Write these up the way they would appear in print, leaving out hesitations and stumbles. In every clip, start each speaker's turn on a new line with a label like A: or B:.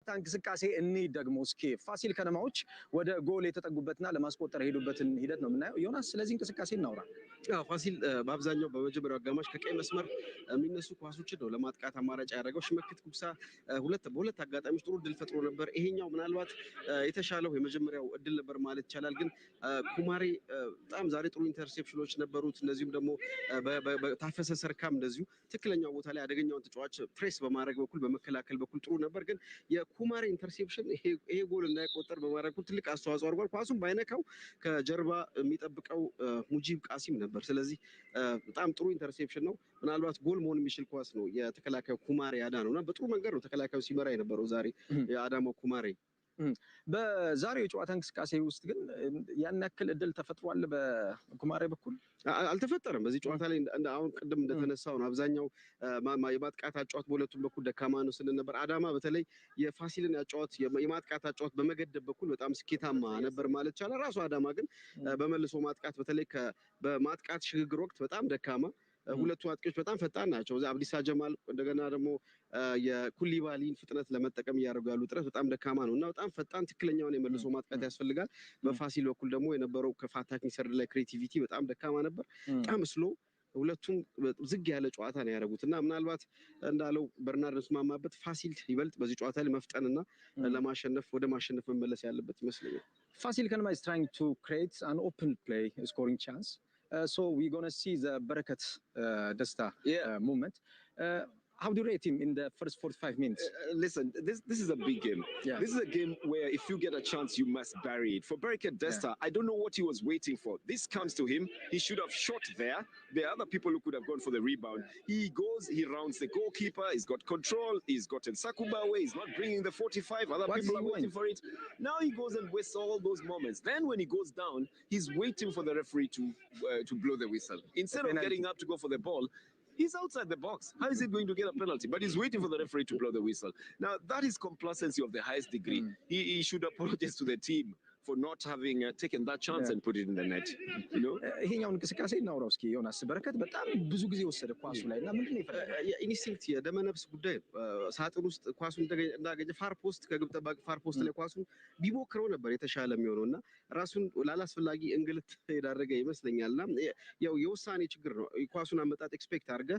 A: የጨዋታ እንቅስቃሴ እኒ ደግሞ እስኪ ፋሲል ከነማዎች ወደ ጎል የተጠጉበትና ለማስቆጠር ሄዱበትን ሂደት ነው የምናየው። ዮናስ ስለዚህ እንቅስቃሴ እናውራ።
B: ፋሲል በአብዛኛው በመጀመሪያው አጋማሽ ከቀይ መስመር የሚነሱ ኳሶችን ነው ለማጥቃት አማራጭ ያደረገው። ሽመክት ኩብሳ በሁለት አጋጣሚዎች ጥሩ እድል ፈጥሮ ነበር። ይሄኛው ምናልባት የተሻለው የመጀመሪያው እድል ነበር ማለት ይቻላል። ግን ኩማሬ በጣም ዛሬ ጥሩ ኢንተርሴፕሽኖች ነበሩት። እንደዚሁም ደግሞ በታፈሰ ሰርካም እንደዚሁ ትክክለኛው ቦታ ላይ አደገኛውን ተጫዋች ፕሬስ በማድረግ በኩል በመከላከል በኩል ጥሩ ነበር። ግን የኩማሬ ኢንተርሴፕሽን ይሄ ጎል እንዳይቆጠር በማድረግ ትልቅ አስተዋጽኦ አድርጓል። ኳሱን ባይነካው ከጀርባ የሚጠብቀው ሙጂብ ቃሲም ነበር። ስለዚህ በጣም ጥሩ ኢንተርሴፕሽን ነው። ምናልባት ጎል መሆን የሚችል ኳስ ነው የተከላካዩ ኩማሬ ያዳነውና በጥሩ መንገድ ነው ተከላካዩ ሲመራ የነበረው ዛሬ የአዳማው ኩማሬ።
A: በዛሬው የጨዋታ እንቅስቃሴ ውስጥ ግን ያን ያክል እድል ተፈጥሯል በኩማሬ በኩል
B: አልተፈጠረም። በዚህ ጨዋታ ላይ አሁን ቅድም እንደተነሳው ነው አብዛኛው የማጥቃት አጫዋት በሁለቱም በኩል ደካማ ነው ስንል ነበር። አዳማ በተለይ የፋሲልን አጫዋት የማጥቃት አጫዋት በመገደብ በኩል በጣም ስኬታማ ነበር ማለት ይቻላል። ራሱ አዳማ ግን በመልሶ ማጥቃት በተለይ በማጥቃት ሽግግር ወቅት በጣም ደካማ ሁለቱ አጥቂዎች በጣም ፈጣን ናቸው። አብዲሳ ጀማል እንደገና ደግሞ የኩሊባሊን ፍጥነት ለመጠቀም እያደረጉ ያሉ ጥረት በጣም ደካማ ነው እና በጣም ፈጣን ትክክለኛውን የመልሶ ማጥቃት ያስፈልጋል። በፋሲል በኩል ደግሞ የነበረው ከአታኪንግ ሰርድ ላይ ክሬቲቪቲ በጣም ደካማ ነበር። በጣም ስሎ ሁለቱም ዝግ ያለ ጨዋታ ነው ያደረጉት እና ምናልባት እንዳለው በርናርድ ስማማበት ፋሲል ይበልጥ በዚህ ጨዋታ ላይ መፍጠንና ለማሸነፍ ወደ ማሸነፍ መመለስ ያለበት ይመስለኛል።
A: ፋሲል ከነማ is trying to create an open play scoring chance. So we're going to see the Barakat Desta movement. How do you rate him in the first 45 minutes?
C: Listen, this is a big game. Yeah. This is a game where if you get a chance, you must bury it. For Barakat Desta, I don't know what he was waiting for. This comes to him. He should have shot there. There are other people who could have gone for the rebound. He goes, he rounds the goalkeeper. He's got control. He's gotten Sakubawe. He's not bringing the 45. Other people are waiting for it. Now he goes and wastes all those moments. Then when he goes down, he's waiting for the referee to blow the whistle. Instead of getting up to go for the ball, he's outside the box. How is he going to get a penalty? But he's waiting for the referee to blow the whistle. Now, that is complacency of the highest degree. He should apologize to the team for not having taken that chance and put it in the net. You know?
A: ይሄኛው እንቅስቃሴ እናውራው እስኪ ዮናስ። በረከት በጣም ብዙ ጊዜ ወሰደ ኳሱ ላይ እና ምንድነው የፈለገው?
B: ኢንስቲንክት የደመነፍስ ጉዳይ ሳጥን ውስጥ ኳሱን እንዳገኘ ፋር ፖስት ከግብ ጠባቂ ፋር ፖስት ላይ ኳሱን ቢሞክረው ነበር የተሻለ የሚሆነው እና ራሱን ላላስፈላጊ እንግልት የዳረገ ይመስለኛልና ያው የውሳኔ ችግር ነው። ኳሱን አመጣጥ ኤክስፔክት አድርገ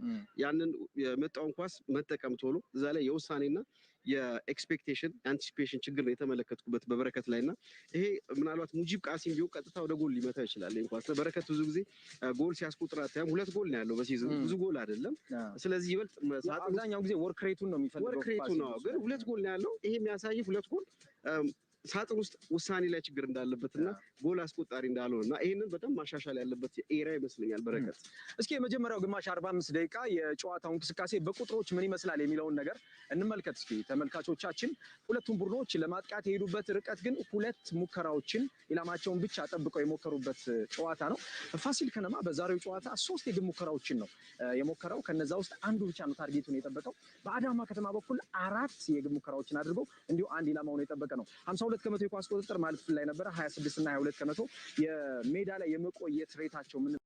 B: ያንን የመጣውን ኳስ መጠቀም ቶሎ እዛ ላይ የውሳኔና የኤክስፔክቴሽን አንቲሲፔሽን ችግር ነው የተመለከትኩበት በበረከት ላይና ይሄ ምናልባት ሙጂብ ቃሲም ቢሆን ቀጥታ ወደ ጎል ሊመታ ይችላል። እንኳን በረከት ብዙ ጊዜ ጎል ሲያስቆጥር አታየም። ሁለት ጎል ነው ያለው በሲዝን ብዙ ጎል አይደለም። ስለዚህ ይበልጥ
A: አብዛኛው ጊዜ ወርክ ሬቱን ነው የሚፈልገው።
B: ወርክ ሬቱ ነው ግን ሁለት ጎል ነው ያለው። ይሄ የሚያሳይ ሁለት ጎል ሳጥን ውስጥ ውሳኔ ላይ ችግር እንዳለበትና ጎል አስቆጣሪ እንዳልሆነና ይሄንን በደንብ ማሻሻል ያለበት ኤሪያ ይመስለኛል በረከት።
A: እስኪ የመጀመሪያው ግማሽ 45 ደቂቃ የጨዋታው እንቅስቃሴ በቁጥሮች ምን ይመስላል የሚለውን ነገር እንመልከት እስኪ ተመልካቾቻችን። ሁለቱም ቡድኖች ለማጥቃት የሄዱበት ርቀት ግን ሁለት ሙከራዎችን ኢላማቸውን ብቻ ጠብቀው የሞከሩበት ጨዋታ ነው። ፋሲል ከነማ በዛሬው ጨዋታ 3 የግብ ሙከራዎችን ነው የሞከረው። ከነዛ ውስጥ አንዱ ብቻ ነው ታርጌቱን የጠበቀው። በአዳማ ከተማ በኩል 4 የግብ ሙከራዎችን አድርገው እንዲሁ አንድ ኢላማውን የጠበቀ ነው። 52 ከመቶ የኳስ ቁጥጥር ማለት ላይ ነበር። 26 እና 22 ከመቶ የሜዳ ላይ የመቆየት ሬታቸው ምን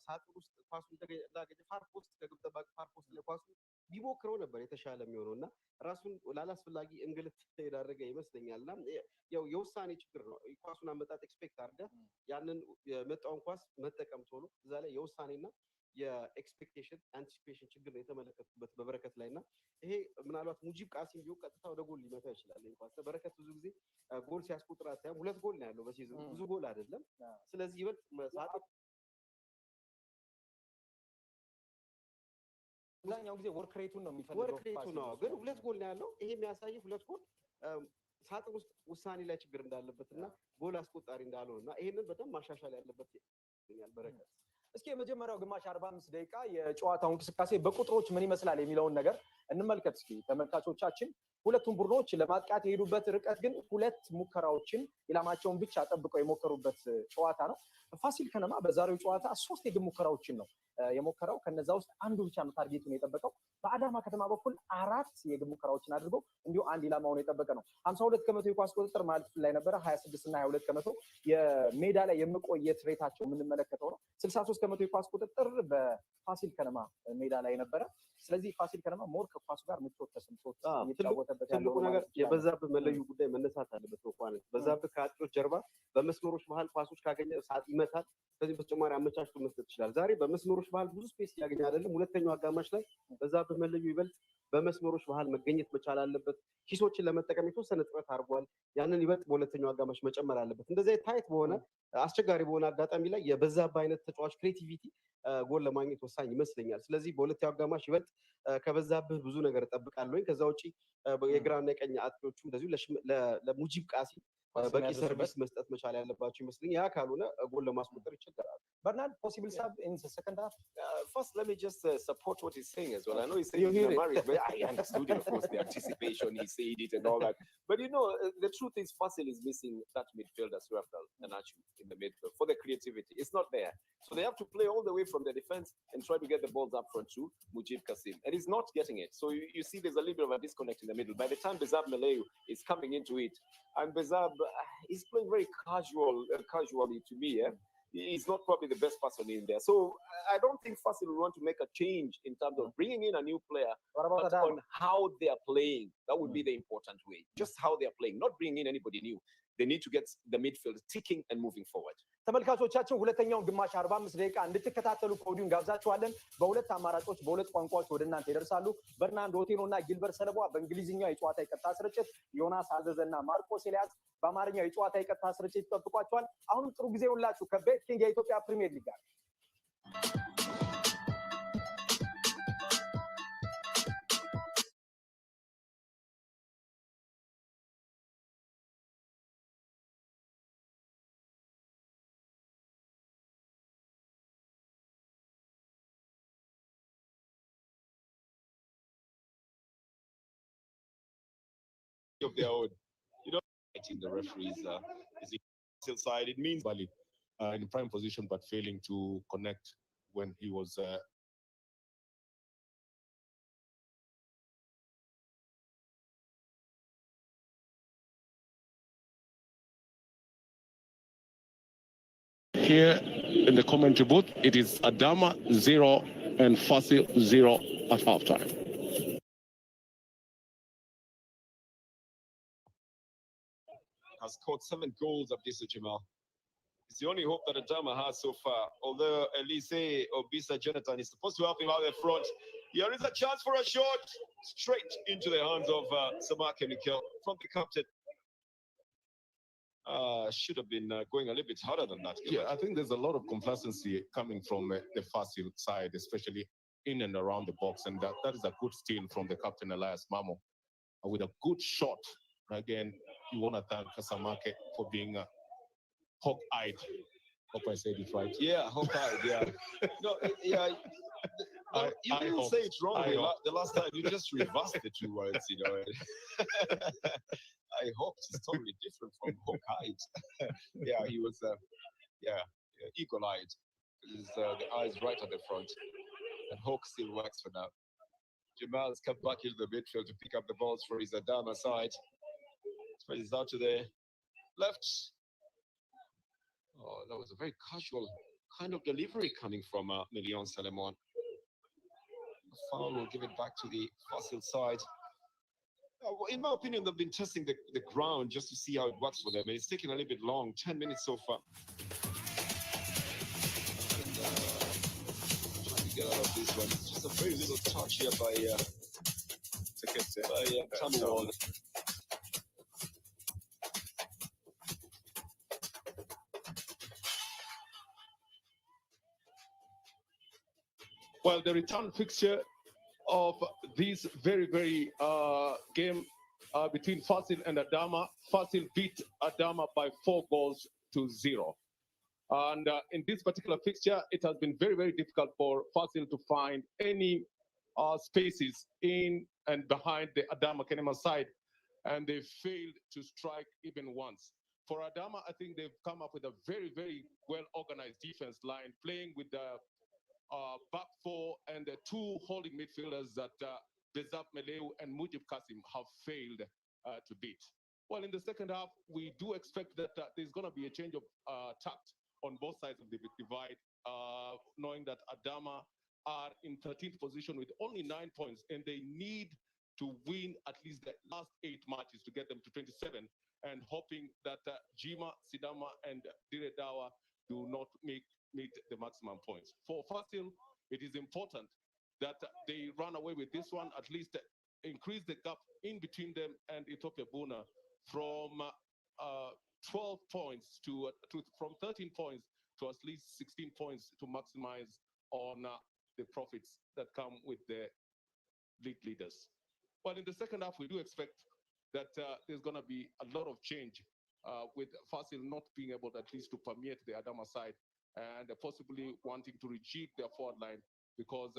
B: ሳጥን ውስጥ ኳሱን እንዳገኘ ፋር ፖስት ከግብ ጠባቂ ፋር ፖስት ላይ ኳሱን ቢሞክረው ነበር የተሻለ የሚሆነው እና ራሱን ላላስፈላጊ እንግልት የዳረገ ይመስለኛልና ያው የውሳኔ ችግር ነው። ኳሱን አመጣጥ ኤክስፔክት አድርገ ያንን የመጣውን ኳስ መጠቀም ቶሎ እዛ ላይ የውሳኔና የኤክስፔክቴሽን አንቲሲፔሽን ችግር ነው የተመለከትኩበት በበረከት ላይና ይሄ ምናልባት ሙጂብ ቃሲም ቢሆን ቀጥታ ወደ ጎል ሊመታ ይችላል። እንኳን በረከት ብዙ ጊዜ ጎል ሲያስቆጥር አታየም። ሁለት ጎል ነው ያለው በሲዝን ብዙ ጎል አይደለም። ስለዚህ ይበልጥ ሳጥን
A: አብዛኛው ጊዜ ወርክ ሬቱን ነው የሚፈልገው።
B: ወርክ ሬቱ ነው ግን ሁለት ጎል ነው ያለው። ይሄ የሚያሳይ ሁለት ጎል ሳጥን ውስጥ ውሳኔ ላይ ችግር እንዳለበትና ጎል አስቆጣሪ እንዳልሆነና ይሄንን በደንብ ማሻሻል ያለበት ይመስለኛል በረከት።
A: እስኪ የመጀመሪያው ግማሽ 45 ደቂቃ የጨዋታው እንቅስቃሴ በቁጥሮች ምን ይመስላል የሚለውን ነገር እንመልከት እስኪ ተመልካቾቻችን። ሁለቱም ቡድኖች ለማጥቃት የሄዱበት ርቀት ግን ሁለት ሙከራዎችን ኢላማቸውን ብቻ ጠብቀው የሞከሩበት ጨዋታ ነው። ፋሲል ከነማ በዛሬው ጨዋታ 3 የግብ ሙከራዎችን ነው የሞከረው። ከነዛ ውስጥ አንዱ ብቻ ነው ታርጌቱን የጠበቀው። በአዳማ ከተማ በኩል 4 የግብ ሙከራዎችን አድርገው እንዲሁ አንድ ኢላማውን የጠበቀ ነው። 52 ከመቶ የኳስ ቁጥጥር ማለት ላይ ነበረ። 26 እና 22 ከመቶ የሜዳ ላይ የመቆየት ሬታቸው የምንመለከተው ነው። 63 ከመቶ የኳስ ቁጥጥር በፋሲል ከነማ ሜዳ ላይ ነበረ። ስለዚህ ፋሲል ከነማ ሞር ከኳሱ ጋር ምቾት ተሰምቶት እየተጫወተበት ያለው ነገር
B: የበዛብህ መለዩ ጉዳይ መነሳት አለበት ነው። በዛብህ ከአጥቂዎች ጀርባ በመስመሮች መሀል ኳሶች ካገኘ ሰዓት ይመታል። ከዚህ በተጨማሪ አመቻችቶ መስጠት ይችላል። ዛሬ በመስመሮች መሀል ብዙ ስፔስ ያገኘ አይደለም። ሁለተኛው አጋማሽ ላይ በዛብህ መለዩ ይበልጥ በመስመሮች መሀል መገኘት መቻል አለበት። ኪሶችን ለመጠቀም የተወሰነ ጥረት አድርጓል። ያንን ይበልጥ በሁለተኛው አጋማሽ መጨመር አለበት። እንደዚህ ታይት በሆነ አስቸጋሪ በሆነ አጋጣሚ ላይ የበዛብህ አይነት ተጫዋች ክሬቲቪቲ ጎል ለማግኘት ወሳኝ ይመስለኛል። ስለዚህ በሁለተኛው አጋማሽ ይበልጥ ከበዛብህ ብዙ ነገር እጠብቃለሁ። ከዛ ውጪ የግራና የቀኝ አጥቂዎቹ እንደዚሁ ለሙጂብ ቃሲ በቂ ሰርቪስ መስጠት መቻል ያለባቸው ይመስለኛል። ያ ካልሆነ ጎል ለማስቆጠር ይቸገራል።
A: Bernard, possible sub in the second half?
C: First, let me just support what he's saying as well. I know he's saying he's married, but I understood, of course, the anticipation, he said it and all that. But you know, the truth is, Fasil is missing that midfielder, Surafel and Achu in the midfield for the creativity. It's not there. So they have to play all the way from the defense and try to get the balls up front to Mujib Kasim. And he's not getting it. So you see there's a little bit of a disconnect in the middle. By the time Bezab Malayu is coming into it, and Bezab is playing very casually to me, yeah? He's not probably the best person in there. So I don't think Fasil will want to make a change in terms of bringing in a new player, but on how they are playing. That would be the important way. Just how they are playing, not bringing in anybody new. They need to get the midfield ticking and moving forward.
A: ተመልካቾቻችን ሁለተኛውን ግማሽ 45 ደቂቃ እንድትከታተሉ ከወዲሁ እንጋብዛችኋለን። በሁለት አማራጮች በሁለት ቋንቋዎች ወደ እናንተ ይደርሳሉ። በርናንዶ ኦቴኖ እና ጊልበር ሰለቧ በእንግሊዝኛው የጨዋታ የቀጥታ ስርጭት፣ ዮናስ አዘዘና ማርቆስ ኤልያስ በአማርኛው የጨዋታ የቀጥታ ስርጭት ይጠብቋቸዋል። አሁንም ጥሩ ጊዜ ሁላችሁ ከቤት ኪንግ የኢትዮጵያ ፕሪሚየር ሊግ ጋር
C: of their own. You know, I think the referees is still side. It means Bali in prime position, but failing to connect when he was. Here in the commentary booth, it is Adama 0 and Fasil 0 at halftime. Has scored 7 goals of this Jamal. It's the only hope that Adama has so far. Although Elise Obisa Jonathan is supposed to help him out the front. Here is a chance for a shot straight into the hands of Samake Mikel from the captain. Should have been going a little bit harder than that. Yeah, I think there's a lot of complacency coming from the Fasil side, especially in and around the box. And that is a good steal from the captain, Elias Mamo, with a good shot. Again, you want to thank Kasamake for being hawk-eyed. Hope I said it right. Yeah, hawk-eyed, yeah. No, yeah. You didn't say it wrong the last time. You just reversed the 2 words, you know. I hope it's totally different from hawk-eyed. Yeah, he was, eagle-eyed. The eyes right at the front. And hawk still works for now. Jamal's come back into the midfield to pick up the balls for his Adama side. Spreads out to the left. Oh, that was a very casual kind of delivery coming from Milion Salemon. Foul will give it back to the Fasil side. In my opinion, they've been testing the ground just to see how it works for them. And it's taken a little bit long, 10 minutes so far. And, trying to get out of this one. It's just a very little touch here by Tamuwal. Well, the return fixture of this very game between Fasil and Adama. Fasil beat Adama by 4 goals to 0. And in this particular fixture, it has been very difficult for Fasil to find any
D: spaces in and behind the Adama Kenema side, and they failed to strike even once. For Adama, I think they've come up with a very, very well-organized defense line, playing with the back four and the two holding midfielders that Bezab Meleu and Mujib Kasim have failed to beat. Well, in the second half, we do expect that there's going to be a change of tact on both sides of the divide, knowing that Adama are in 13th position with only 9 points, and they need to win at least the last 8 matches to get them to 27, and hoping that Jima, Sidama, and Diredawa do not meet the maximum points. For Fasil, it is important that they run away with this one, at least increase the gap in between them and Ethiopia Buna from 12 points from 13 points to at least 16 points to maximize on the profits that come with the league leaders. But in the second half, we do expect that there's going to be a lot of change with Fasil not being able at least to permeate the Adama side and possibly wanting to rejig their forward line, because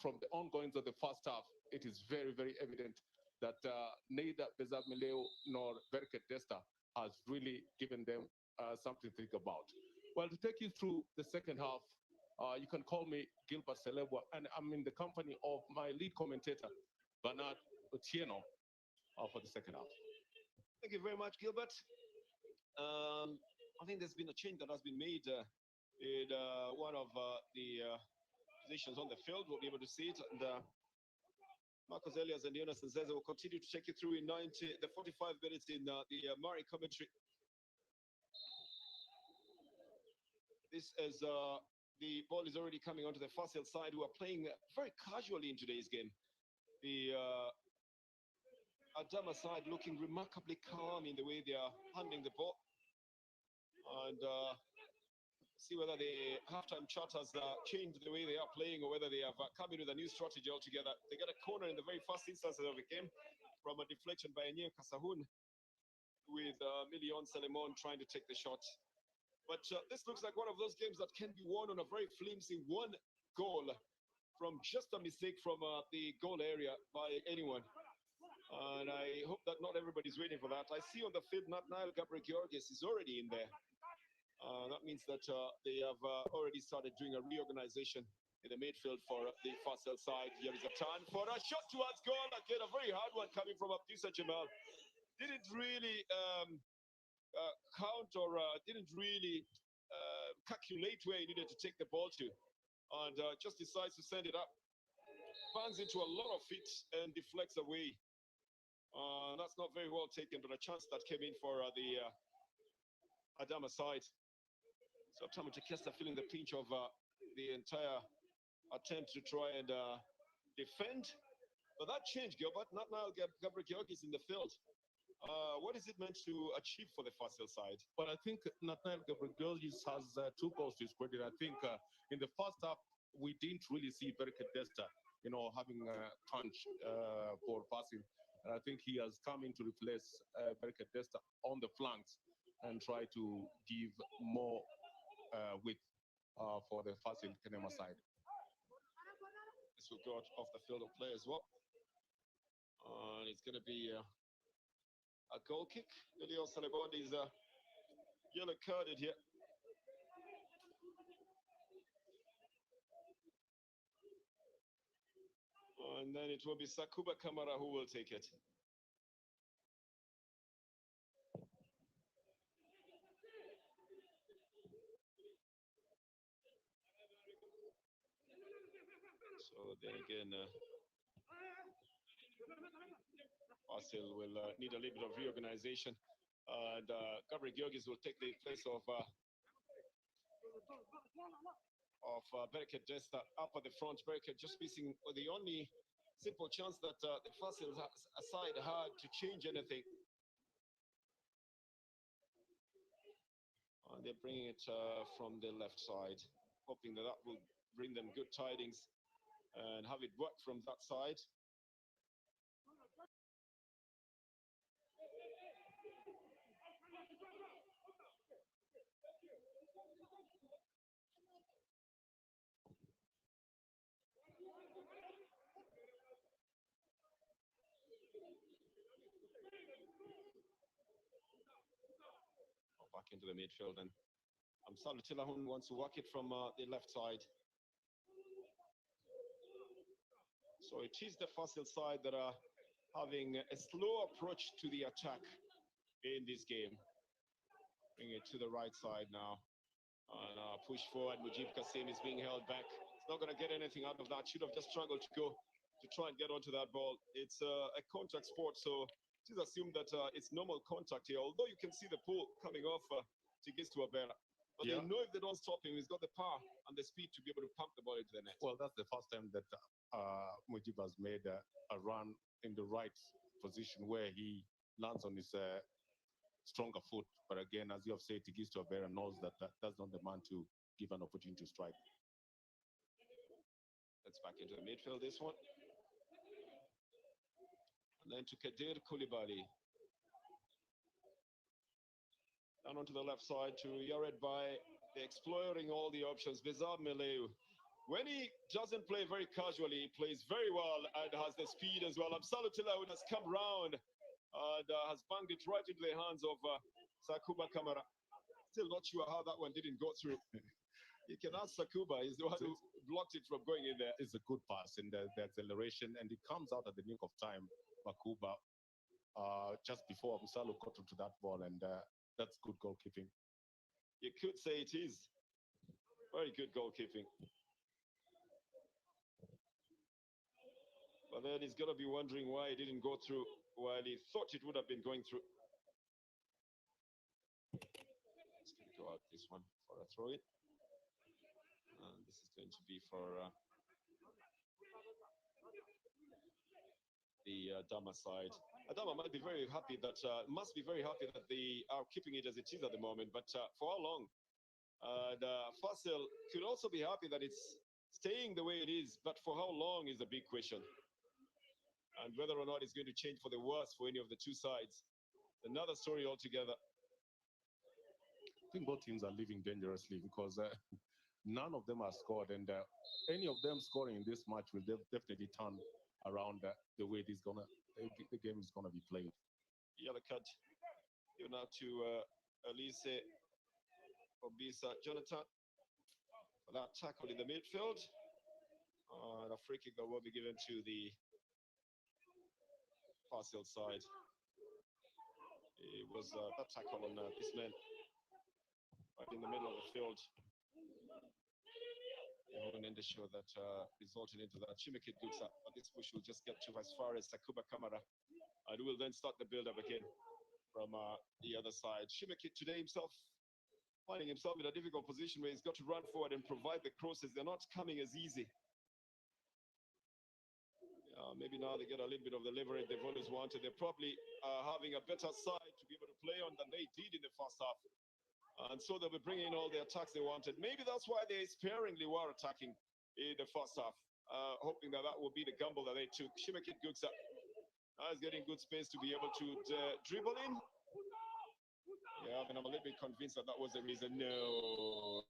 D: from the ongoings of the first half, it is very, very evident that neither Bezab Mileo nor Berket Desta has really given them something to think about. Well, to take you through the second half, you can call me Gilbert Celebwa, and I'm in the company of my lead commentator, Bernard Otieno, for the second half.
C: Thank you very much, Gilbert. I think there's been a change that has been made in one of the positions on the field. We'll be able to see it. And Marcos Elias and Jonas Nzeze will continue to take you through in the 45 minutes in the Mari commentary. This is the ball is already coming onto the Fasil side, who are playing very casually in today's game. The Adama side looking remarkably calm in the way they are handling the ball. And see whether the halftime chart has changed the way they are playing, or whether they have come in with a new strategy altogether. They got a corner in the very first instance of the game from a deflection by Enye Kasahun, with Milion Salemon trying to take the shot. But this looks like one of those games that can be won on a very flimsy one goal from just a mistake from the goal area by anyone. And I hope that not everybody's waiting for that. I see on the field, Nathaniel Gabriel Georges is already in there. That means that they have already started doing a reorganization in the midfield for the Fasil side. Here is a turn for a shot towards goal. Again, a very hard one coming from Abdisa Jamal. Didn't really count or didn't really calculate where he needed to take the ball to. And just decides to send it up. Bangs into a lot of feet and deflects away. That's not very well taken, but a chance that came in for the Adama side. So Tamu Tekesta feeling the pinch of the entire attempt to try and defend. But that changed, Gilbert. Not now Gabriel Georgis in the field. What is it meant to achieve for the Fasil side?
D: Well, I think Nathaniel Gabriel has 2 goals to his credit. I think in the first half, we didn't really see Bereket Desta, having a punch for passing. And I think he has come in to replace Bereket Desta on the flanks and try to give more width for the Fasil Kenema side.
C: This will go off the field of play as well. And it's going to be a goal kick. Lilian Salibond is yellow carded here. And then it will be Sakuba Kamara who will take it. So then again, Fasil will need a little bit of reorganization. And Gabriel Georgis will take the place of Bereket Desta up at the front. Bereket just missing the only simple chance that the Fasil side had to change anything. And they're bringing it from the left side, hoping that that will bring them good tidings and have it work from that side. back into the midfield, and Salutillahun wants to work it from the left side. So it is the Fasil side that are having a slow approach to the attack in this game. Bring it to the right side now. And push forward. Mujib Kasim is being held back. It's not going to get anything out of that. Should have just struggled to try and get onto that ball. It's a contact sport, so just assume that it's normal contact here. Although you can see the pull coming off Tigis to Abera. But they know if they don't stop him, he's got the power and the speed to be able to pump the ball into the net.
D: Well, that's the first time that Mujib has made a run in the right position where he lands on his stronger foot. But again, as you have said, Tigis to Abera knows that that's not the man to give an opportunity to strike.
C: Let's back into the midfield, this one. And then to Kadir Koulibaly. Down onto the left side to Yared Bay, exploring all the options. Bizarre Meleu. When he doesn't play very casually, he plays very well and has the speed as well. Salutillahun has come round and has banged it right into the hands of Sakuba Kamara. Still not sure how that one didn't go through. You can ask Sakuba, he's the one who blocked it from going in there.
D: It's a good pass in the acceleration, and it comes out at the nick of time. Makuba, just before Musalu got into that ball, and that's good goalkeeping.
C: You could say it is very good goalkeeping. But then he's got to be wondering why he didn't go through while he thought it would have been going through. Let's go out this one for a throw-in. And this is going to be for the Adama side. Adama might be very happy that must be very happy that they are keeping it as it is at the moment. But for how long? Fasil could also be happy that it's staying the way it is. But for how long is the big question. And whether or not it's going to change for the worse for any of the two sides, another story altogether.
D: I think both teams are living dangerously because none of them are scored, and any of them scoring in this match will definitely turn around the way the game is gonna be played.
C: Yellow card given out to Elise Obisa Jonathan for that tackle in the midfield. And a free kick that will be given to the Fasil side. It was that tackle on this man right in the middle of the field. And the show that resulted into that. Shimekit Gutsa, but this push will just get to as far as Sakuba Kamara, and will then start the build-up again from the other side. Shimekit today himself finding himself in a difficult position where he's got to run forward and provide the crosses. They're not coming as easy. Maybe now they get a little bit of the leverage they've always wanted. They're probably having a better side to be able to play on than they did in the first half. And so they'll be bringing in all the attacks they wanted. Maybe that's why they sparingly were attacking in the first half, hoping that that would be the gamble that they took. Shimekit Guksa is getting good space to be able to dribble in. Yeah, I mean, I'm a little bit convinced that that was the reason. No.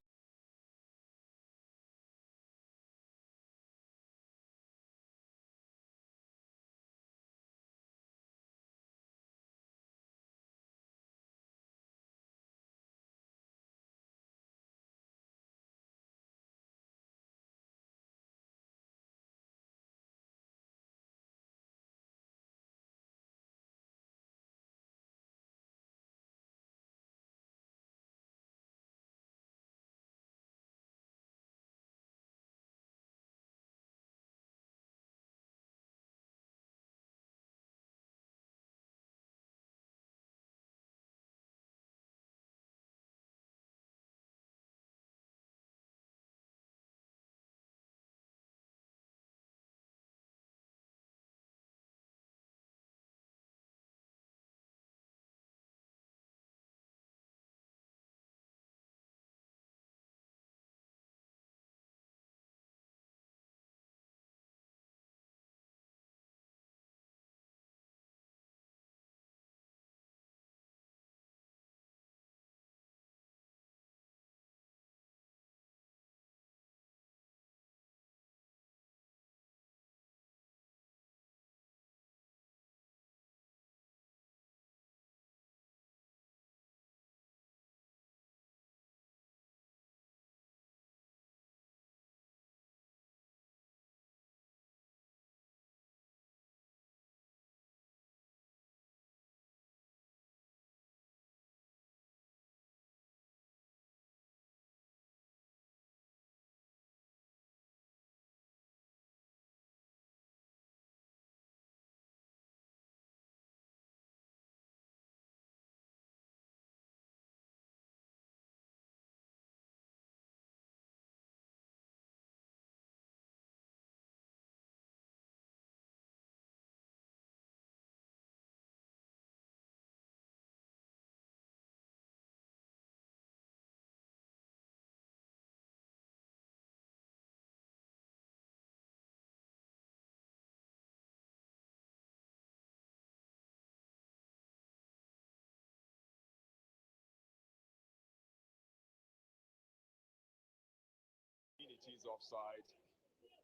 C: it is offside.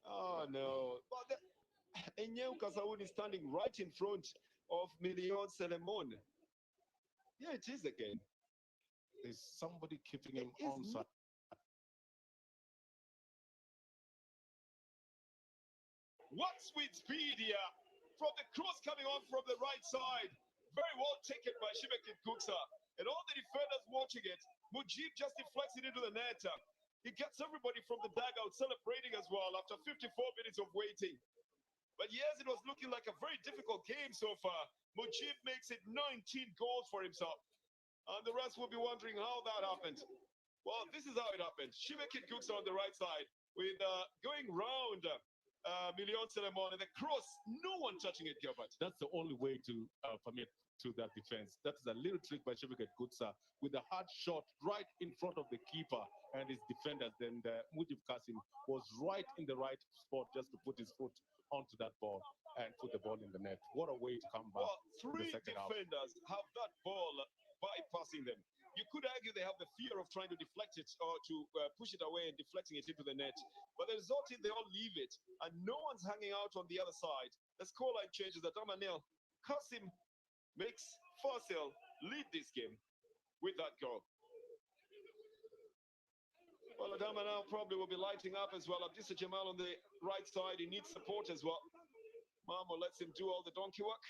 C: Oh no. But Enyeu Kasaun is standing right in front of Million Selemon. Yeah, it is again.
D: There's somebody keeping him
C: It is
D: onside.
C: What sweet speed here from the cross coming on from the right side. Very well taken by Shibekit Kuksa. And all the defenders watching it. Mujib just deflects it into the net. He gets everybody from the dugout celebrating as well after 54 minutes of waiting. But yes, it was looking like a very difficult game so far. Mujib makes it 19 goals for himself. And the rest will be wondering how that happened. Well, this is how it happened. Shibekit Kuksa on the right side with going round Million Selemon and the cross. No one touching it, Gilbert.
D: That's the only way to permit to that defense. That is a little trick by Shibekit Kutsa with a hard shot right in front of the keeper and his defenders. Then Mujib Kasim was right in the right spot just to put his foot onto that ball and put the ball in the net. What a way to come back.
C: Well, three defenders have that ball bypassing them. You could argue they have the fear of trying to deflect it or to push it away and deflecting it into the net. But the result is they all leave it, and no one's hanging out on the other side. The scoreline changes. The Damanel Kasim makes Fasil lead this game with that goal. Well, Adama now probably will be lighting up as well. Abdissa Jamal on the right side. He needs support as well. Mamo lets him do all the donkey work.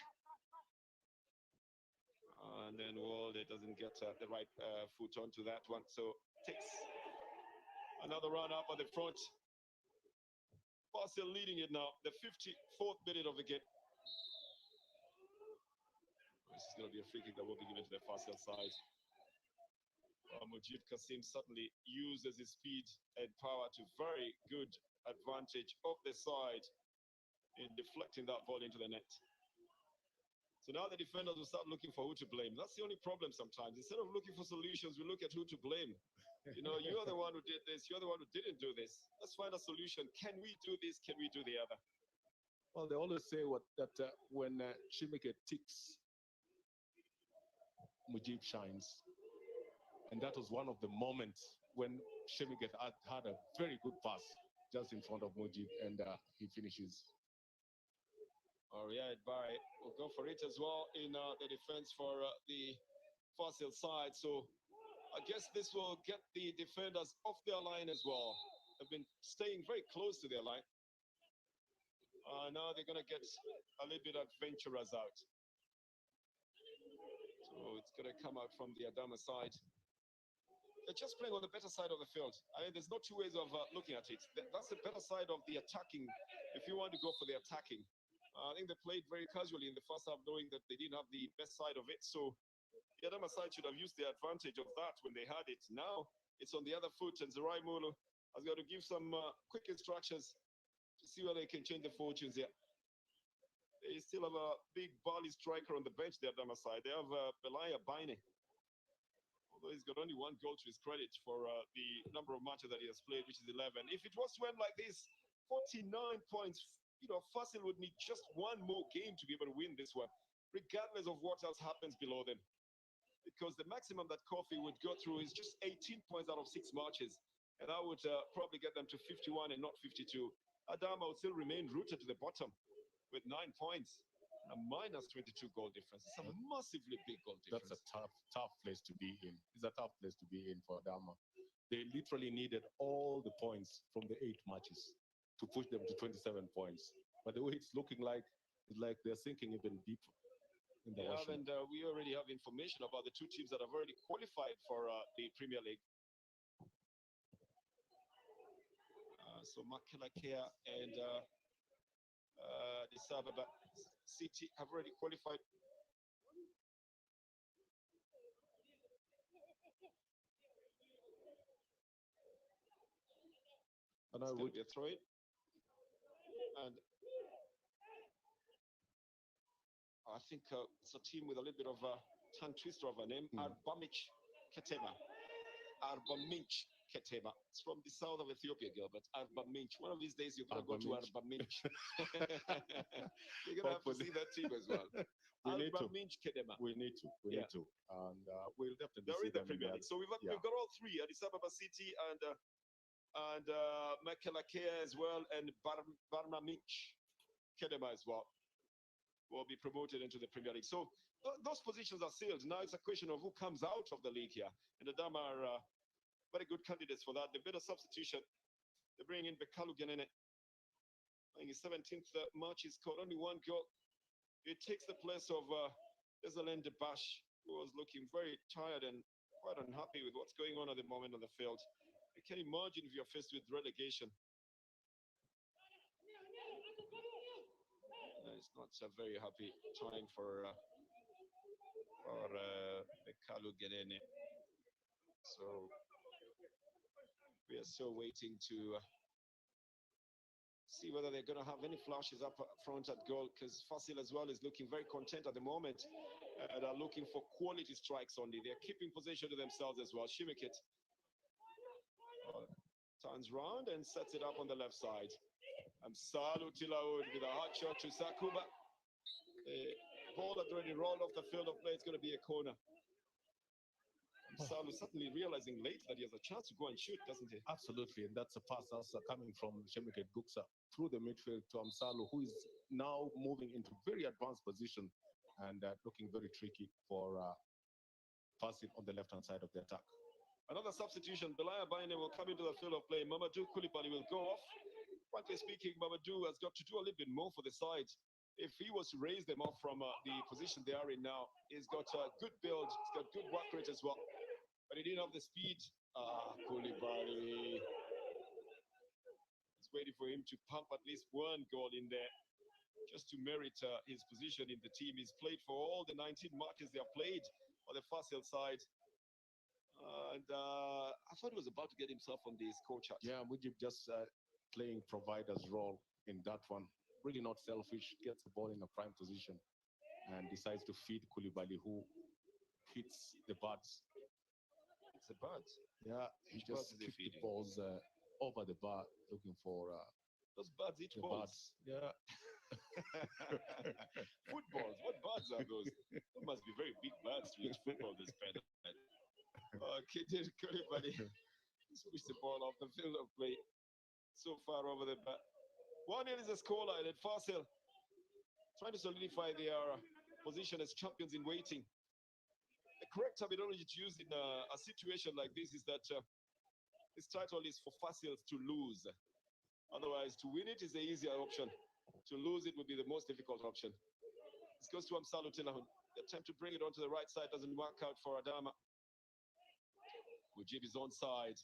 C: And then Walde doesn't get the right foot onto that one. So takes another run up at the front. Fasil leading it now. The 54th minute of the game. This is going to be a free kick that will be given to the Fasil side. Mujib Kasim certainly uses his speed and power to very good advantage of the side in deflecting that ball into the net. So now the defenders will start looking for who to blame. That's the only problem sometimes. Instead of looking for solutions, we look at who to blame. You know, you're the one who did this, you're the one who didn't do this. Let's find a solution. Can we do this? Can we do the other?
D: Well, they always say that when Shimeke ticks, Mujib shines. And that was one of the moments when Shemike had a very good pass just in front of Mujib, and he finishes.
C: Oh, yeah, Barry will go for it as well in the defense for the Fasil side. So I guess this will get the defenders off their line as well. They've been staying very close to their line. Now they're going to get a little bit adventurous out. So it's going to come out from the Adama side. They're just playing on the better side of the field. I mean, there's no two ways of looking at it. That's the better side of the attacking, if you want to go for the attacking. I think they played very casually in the first half, knowing that they didn't have the best side of it. So the Adama side should have used the advantage of that when they had it. Now it's on the other foot, and Zerai Mulu has got to give some quick instructions to see whether they can change the fortunes here. They still have a big Bali striker on the bench, the Adama side. They have Belaya Baine. Although he's got only one goal to his credit for the number of matches that he has played, which is 11. If it was to end like this, 49 points, you know, Fasil would need just one more game to be able to win this one, regardless of what else happens below them. Because the maximum that Kofi would go through is just 18 points out of 6 matches. And that would probably get them to 51 and not 52. Adama would still remain rooted to the bottom with 9 points. A minus 22 goal difference. It's a massively big goal difference.
D: That's a tough place to be in. It's a tough place to be in for Adama. They literally needed all the points from the 8 matches to push them to 27 points. But the way it's looking like, it's like they're sinking even deeper in the ocean.
C: And we already have information about the 2 teams that have already qualified for the Premier League. So Makelakea and the Sababa City have already qualified.
D: And I would
C: be a throw in. And I think it's a team with a little bit of a tongue twister of a name. Arbamich Ketema. Arbamich Ketema. It's from the south of Ethiopia, Gilbert. Arbamich. One of these days you're going to go to Arbamich. You're going to have to see that team as well. Arbamich Ketema.
D: We need to. We need to. And we'll definitely
C: They're
D: see
C: in the
D: them
C: Premier League. So we've got all 3, Addis Ababa City and and Mekelakea as well, and Barnamich Kedema as well will be promoted into the Premier League. So those positions are sealed. Now it's a question of who comes out of the league here. And the Adama are very good candidates for that. They made a substitution. They bring in Bekalu Genene. In his 17th match, he scored only one goal. It takes the place of Ezalen Debash, who was looking very tired and quite unhappy with what's going on at the moment on the field. You can imagine if you're faced with relegation. It's not a very happy time for Bekalu Genene. So we are still waiting to see whether they're going to have any flashes up front at goal, because Fasil as well is looking very content at the moment. They're looking for quality strikes only. They're keeping possession to themselves as well. Shimikit turns round and sets it up on the left side. Salu Tilaud with a hard shot to Sakuba. The ball had already rolled off the field of play. It's going to be a corner. Salu suddenly realizing late that he has a chance to go and shoot, doesn't he?
D: Absolutely, and that's a pass also coming from Shemiket Guksa through the midfield to Amsalu, who is now moving into very advanced position and looking very tricky for passing on the left-hand side of the attack.
C: Another substitution, Belaya Baine will come into the field of play. Mamadou Koulibaly will go off. Frankly speaking, Mamadou has got to do a little bit more for the side. If he was to raise them off from the position they are in now, he's got a good build, he's got good work rate as well. But he didn't have the speed. Koulibaly. It's waiting for him to pump at least one goal in there, just to merit his position in the team. He's played for all the 19 matches they have played on the Fasil side. And I thought he was about to get himself on the score chart.
D: Yeah, Mujib just playing provider's role in that one. Really not selfish, gets the ball in a prime position and decides to feed Koulibaly, who hits the buds.
C: It's the buds.
D: Yeah, he
C: Which
D: just
C: buds is he
D: kicked the
C: feeding?
D: balls over the bar, looking for
C: Those buds eat
D: the
C: balls.
D: buds. Yeah.
C: Footballs. What buds are those? Those must be very big buds to eat football this bad. Kidid Koulibaly switched the ball off the field of play so far over the bat. 1-0 is a scoreline at Fasil, trying to solidify their position as champions in waiting. The correct terminology to use in a situation like this is that this title is for Fasils to lose. Otherwise, to win it is the easier option. To lose it would be the most difficult option. This goes to Amsalu Tilahun. The attempt to bring it onto the right side doesn't work out for Adama. Mujib is onside.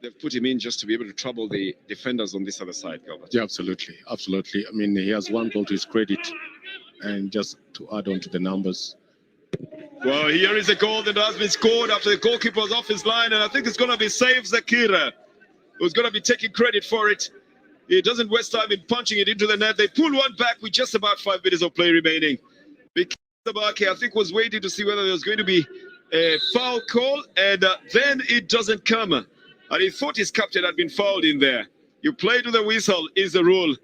C: they've put him in just to be able to trouble the defenders on this other side, Gilbert.
D: Yeah, absolutely. Absolutely. I mean, he has one goal to his credit. And just to add on to the numbers.
C: Well, here is a goal that has been scored after the goalkeeper was off his line. And I think it's going to be Save Zakira who's going to be taking credit for it. He doesn't waste time in punching it into the net. They pull one back with just about 5 minutes of play remaining. Sabaki, I think, was waiting to see whether there was going to be a foul call, and then it doesn't come. And he thought his captain had been fouled in there. You play to the whistle is the rule.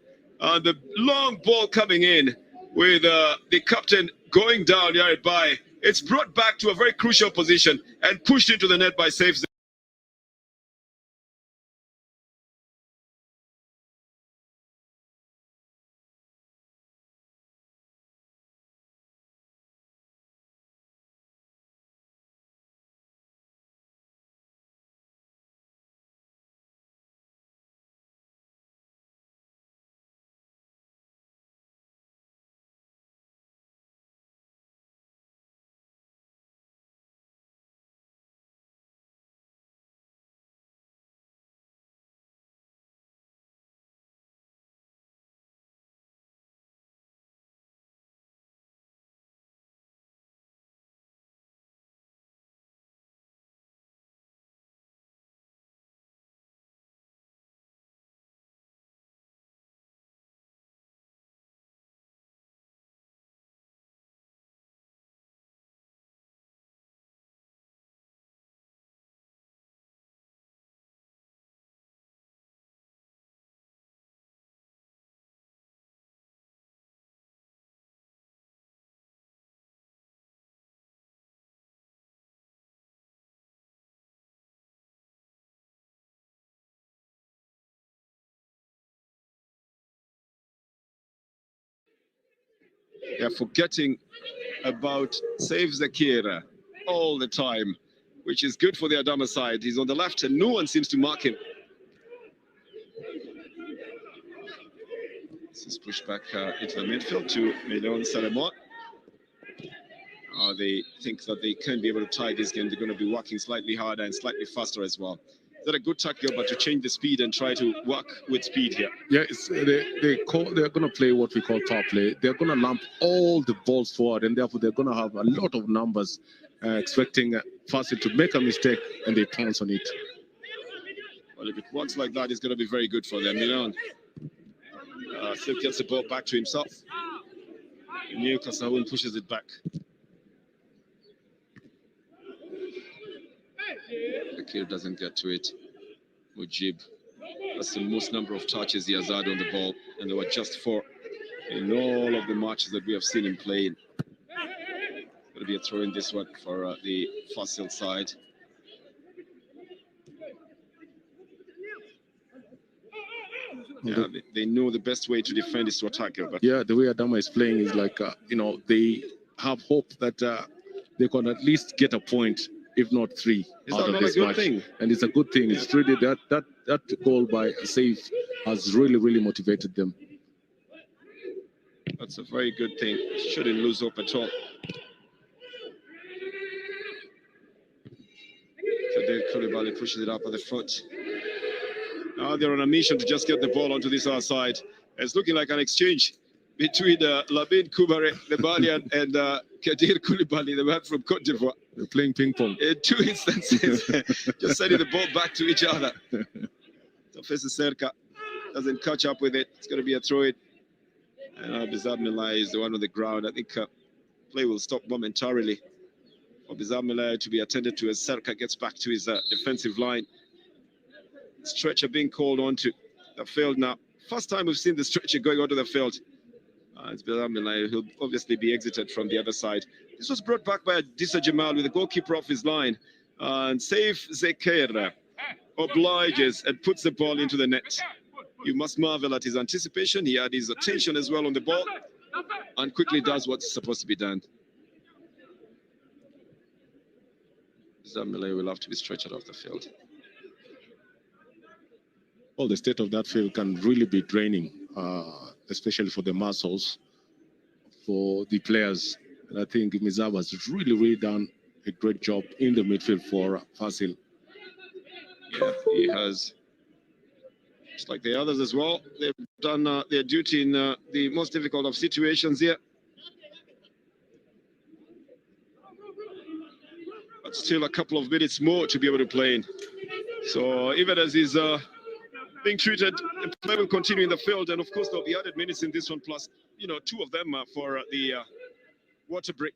C: And the long ball coming in with the captain going down here by. It's brought back to a very crucial position and pushed into the net by Safe. They're forgetting about Save Zakira all the time, which is good for the Adama side. He's on the left and no one seems to mark him. This is pushed back into the midfield to Melon Salemot. They think that they can be able to tie this game. They're going to be working slightly harder and slightly faster as well. Is that a good tackle, but to change the speed and try to work with speed here?
D: Yeah, they're going to play what we call power play. They're going to lump all the balls forward, and therefore they're going to have a lot of numbers, expecting Fasil to make a mistake, and they pounce on it.
C: Well, if it works like that, it's going to be very good for them. Milan still gets the ball back to himself. Kasahun pushes it back. Akir doesn't get to it. Mujib, that's the most number of touches he has had on the ball, and there were just 4 in all of the matches that we have seen him play. Going to be a throw in this one for the Fasil side. Yeah, they know the best way to defend is to attack it. But
D: yeah, the way Adama is playing is like, they have hope that they can at least get a point, if not 3, out of this match. And it's a good thing. It's really that goal by Saif has really motivated them.
C: That's a very good thing. Shouldn't lose hope at all. Kadir Koulibaly pushes it up at the foot. Now they're on a mission to just get the ball onto this other side. It's looking like an exchange between Labid Koubare, the Malian, and Kadir Koulibaly, the man from Cote d'Ivoire.
D: They're playing ping pong.
C: In 2 instances, just sending the ball back to each other. Professor Serka doesn't catch up with it. It's going to be a throw-in. And Bizab Milai is the one on the ground. I think play will stop momentarily for Bizab Milai to be attended to as Serka gets back to his defensive line. Stretcher being called onto the field now. First time we've seen the stretcher going onto the field. It's Bizab Milai. He'll obviously be exited from the other side. This was brought back by Adissa Jamal with the goalkeeper off his line. And Saif Zekera obliges and puts the ball into the net. You must marvel at his anticipation. He had his attention as well on the ball and quickly does what's supposed to be done. Zamile will have to be stretched off the field.
D: Well, the state of that field can really be draining, especially for the muscles, for the players. And I think Mizab has really done a great job in the midfield for Fasil.
C: Yeah, he has. Just like the others as well, they've done their duty in the most difficult of situations here. But still a couple of minutes more to be able to play in. So even as he's being treated, the play will continue in the field, and of course there'll be added minutes in this one, plus, you know, 2 of them for the water break.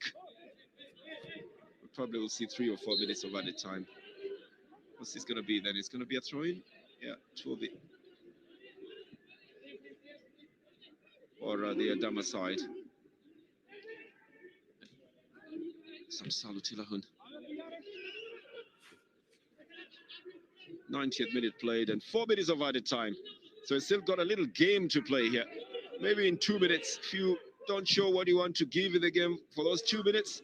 C: We probably will see 3 or 4 minutes of added time. What's this going to be then? It's going to be a throw-in? Yeah, it will be. Or the Adama side. Some Salutilahun. 90th minute played and 4 minutes of added time. So it's still got a little game to play here. Maybe in 2 minutes, if you don't show what you want to give in the game for those 2 minutes,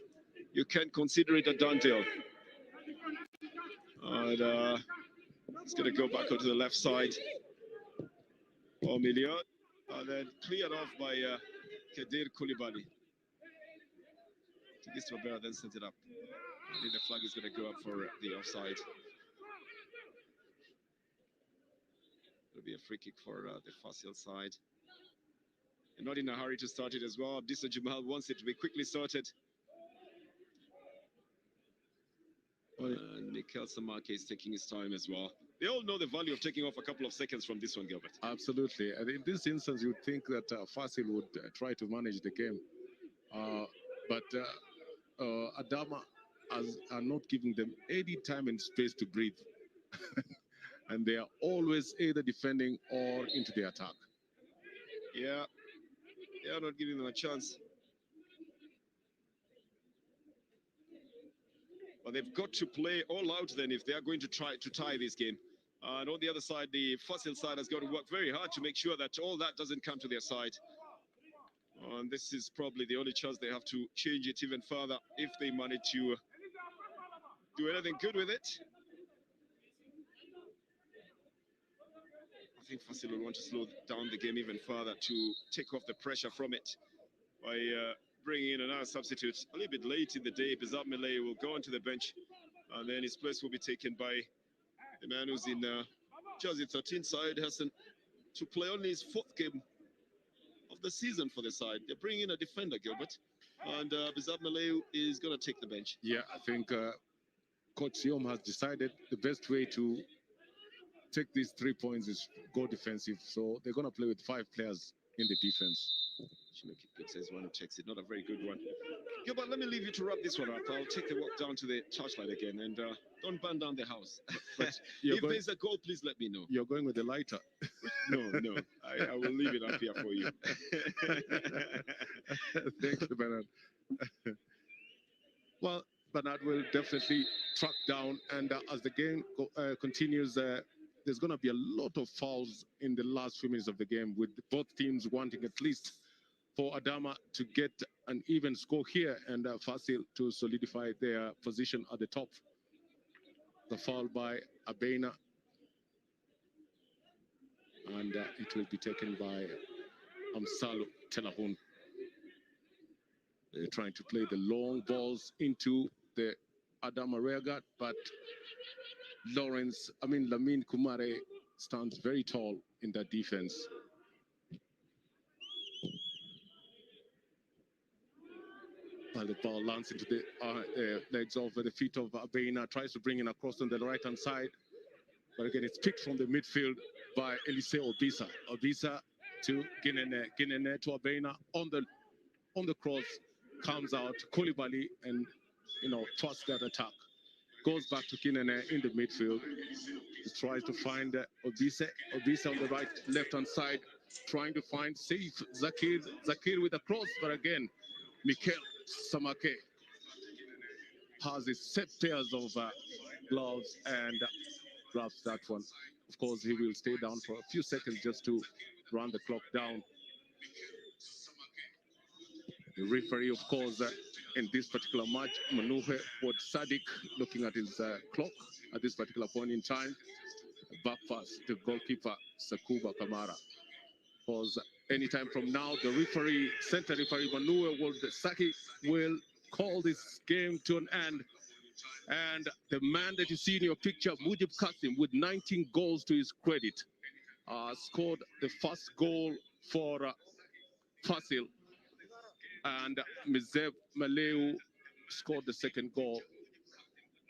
C: you can consider it a done deal. And it's going to go back onto the left side. Omilion, and then cleared off by Kedir Koulibaly. This Robert then sent it up. I think the flag is going to go up for the offside. It'll be a free kick for the Fasil side. They're not in a hurry to start it as well. Abdissa Jamal wants it to be quickly sorted. And Mikel Samake is taking his time as well. They all know the value of taking off a couple of seconds from this one, Gilbert.
D: Absolutely. And in this instance, you'd think that Fasil would try to manage the game. But Adama are not giving them any time and space to breathe. And they are always either defending or into the attack.
C: Yeah, they are not giving them a chance. But they've got to play all out then if they are going to try to tie this game. And on the other side, the Fasil side has got to work very hard to make sure that all that doesn't come to their side. And this is probably the only chance they have to change it even further if they manage to do anything good with it. I think Fasil will want to slow down the game even further to take off the pressure from it by bringing in another substitute a little bit late in the day. Bizarre Malay will go onto the bench, and then his place will be taken by the man who's in jersey 13 side, Hassan, to play only his 4th game of the season for the side. They're bringing in a defender, Gilbert, and Bizarre Malay is going to take the bench.
D: Yeah, I think Coach Siom has decided the best way to take these 3 points is go defensive. So they're going to play with 5 players in the defense.
C: Good says one who checks it, not a very good one. Gilbert, let me leave you to wrap this one up. I'll take the walk down to the touchline again, and don't burn down the house. But if there's a goal, please let me know.
D: You're going with the lighter.
C: No, I will leave it up here for you.
D: Thank you, Bernard. Well, Bernard will definitely track down, and as the game continues, there's going to be a lot of fouls in the last few minutes of the game, with both teams wanting at least for Adama to get an even score here and Fasil to solidify their position at the top. The foul by Abena, and it will be taken by Amsalu Telahun. They're trying to play the long balls into the Adama rearguard, but Lamin Kumare stands very tall in that defense. Well, the ball lands into the legs of the feet of Abena, tries to bring it across on the right-hand side. But again, it's picked from the midfield by Elise Obisa. Obisa to Ginene. Ginene to Abena on the cross, comes out Koulibaly and, twists that attack. Goes back to Ginene in the midfield. He tries to find Obisa. Obisa on the left-hand side, trying to find safe Zakir. Zakir with a cross, but again, Mikel Samake has his set pairs of gloves and grabs that one. Of course, he will stay down for a few seconds just to run the clock down. The referee, of course, in this particular match, Manuhe Ward Sadik, looking at his clock at this particular point in time. Back pass to goalkeeper Sakuba Kamara. Because anytime from now, the referee, center referee Manuhe Ward Sadik, will call this game to an end And the man that you see in your picture, Mujib Kasim, with 19 goals to his credit, scored the first goal for Fasil. And Mizev Maleu scored the second goal.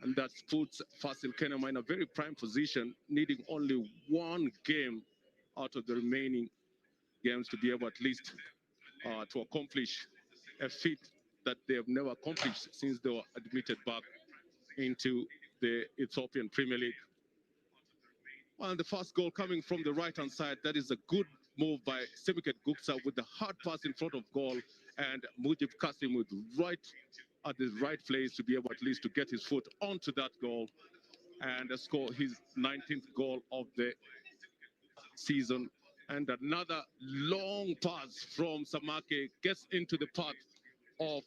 D: And that puts Fasil Kenema in a very prime position, needing only one game out of the remaining games to be able at least to accomplish a feat that they have never accomplished since they were admitted back into the Ethiopian Premier League. And the first goal coming from the right-hand side, that is a good move by Semiket Guksa with the hard pass in front of goal, and Mujib Kasim with right at the right place to be able at least to get his foot onto that goal and score his 19th goal of the season. And another long pass from Samake gets into the path of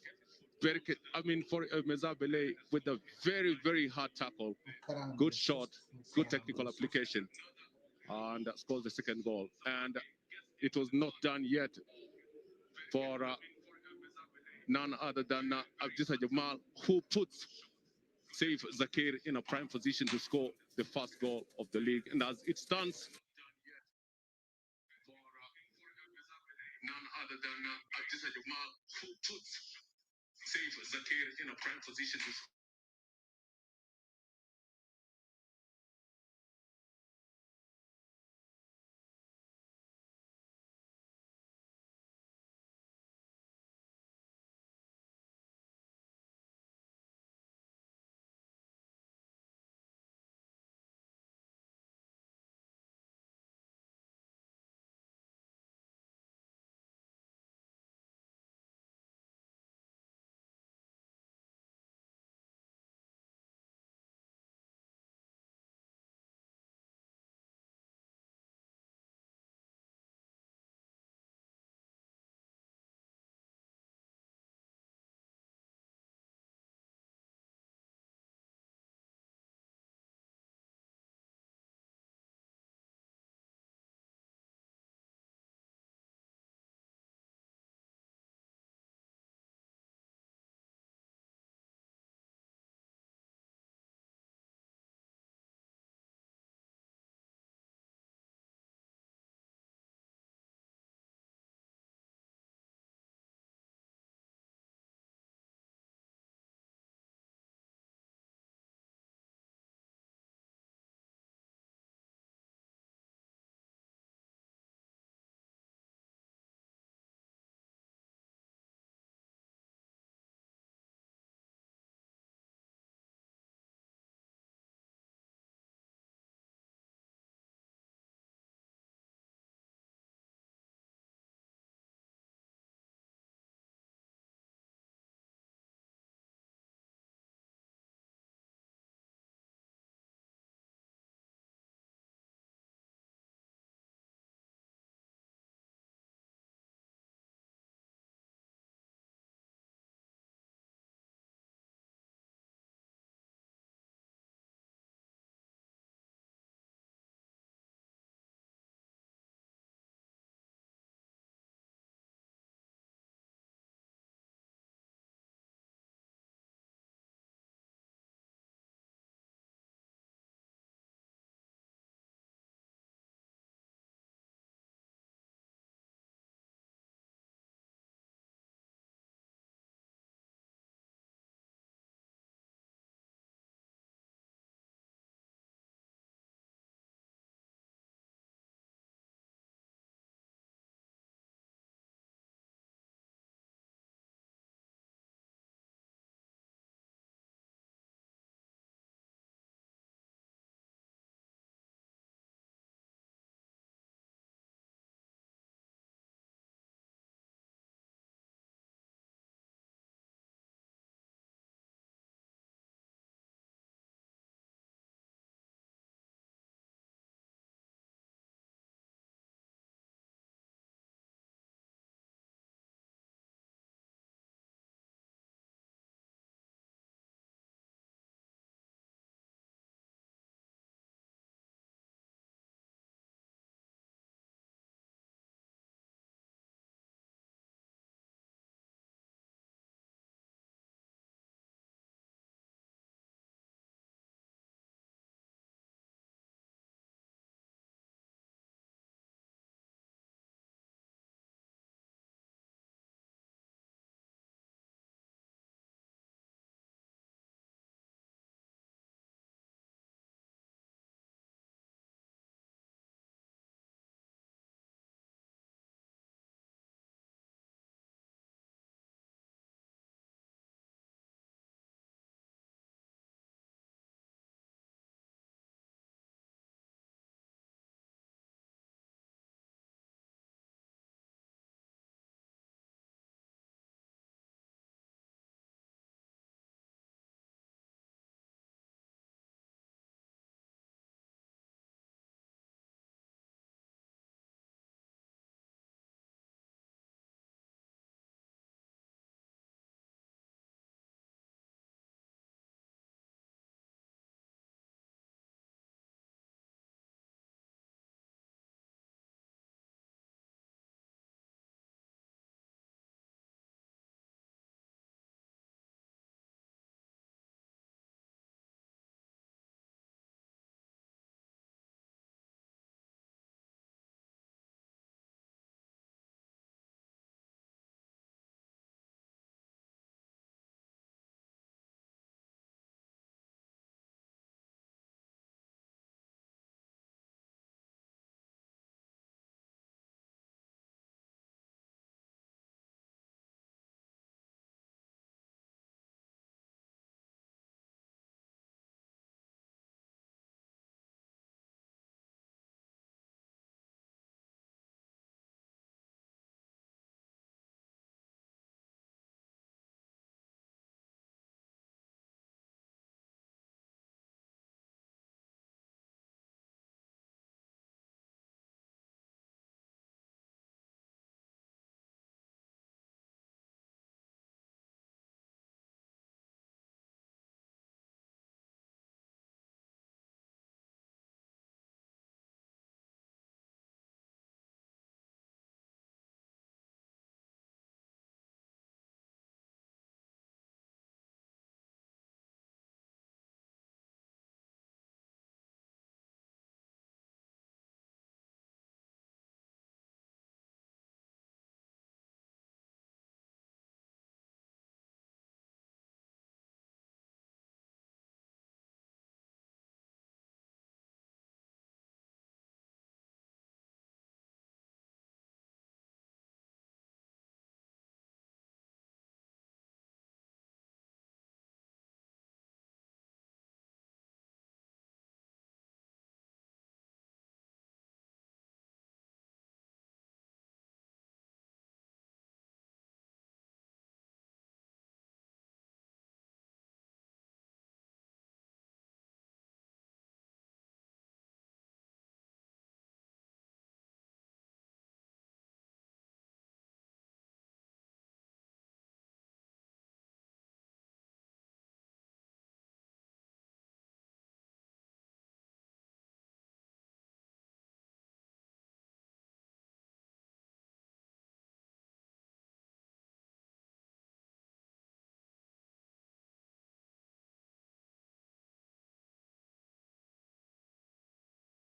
D: for Mezabele with a very, very hard tackle. Good shot, good technical application, and scores the second goal. And it was not done yet for none other than Abdissa Jamal, who puts Saif Zakir in a prime position to score the first goal of the league. And as it stands, none other than Abdissa Jamal, who puts Saif Zakir in a prime position to score.